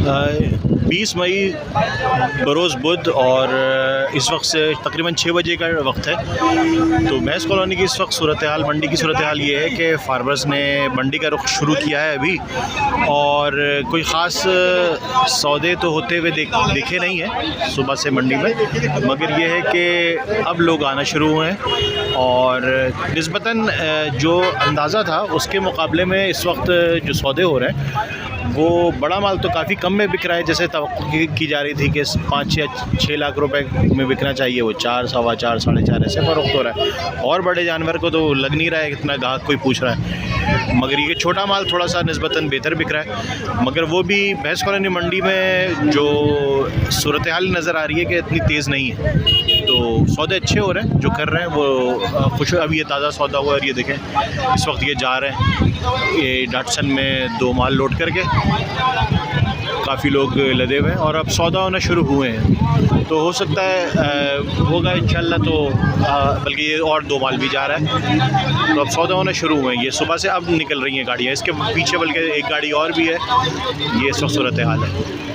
20 मई बरोज़ बुध और इस वक्त से तकरीबन 6 बजे का वक्त है। तो महज कॉलोनी की इस वक्त सूरत हाल, मंडी की सूरत हाल ये है कि फार्मर्स ने मंडी का रुख शुरू किया है अभी, और कोई ख़ास सौदे तो होते हुए दिखे नहीं है सुबह से मंडी में, मगर ये है कि अब लोग आना शुरू हुए हैं और निस्बतन जो अंदाज़ा था उसके मुकाबले में इस वक्त जो सौदे हो रहे हैं वो बड़ा माल तो काफ़ी कम में बिक रहा है। जैसे तवक्कुह की जा रही थी कि 5 या 6 लाख रुपए में बिकना चाहिए, वो 4, सवा 4, 4.5 ऐसे फ़रोख्त हो रहा है। और बड़े जानवर को तो लग नहीं रहा है इतना ग्राहक कोई पूछ रहा है, मगर ये छोटा माल थोड़ा सा निस्बतन बेहतर बिक रहा है। मगर वो भी भैंस कॉलोनी मंडी में जो सूरत हाल नज़र आ रही है कि इतनी तेज़ नहीं है, तो सौदे अच्छे हो रहे हैं, जो कर रहे हैं वो खुश। अभी ये ताज़ा सौदा हुआ और ये देखें इस वक्त ये जा रहे हैं, ये डाटसन में 2 माल लोड करके काफ़ी लोग लदे हुए हैं और अब सौदा होना शुरू हुए हैं। तो हो सकता है होगा इंशाल्लाह, तो बल्कि ये और 2 माल भी जा रहा है। तो अब सौदा होना शुरू हुए हैं, ये सुबह से अब निकल रही हैं गाड़ियाँ। इसके पीछे बल्कि एक गाड़ी और भी है। ये सब सूरत हाल है।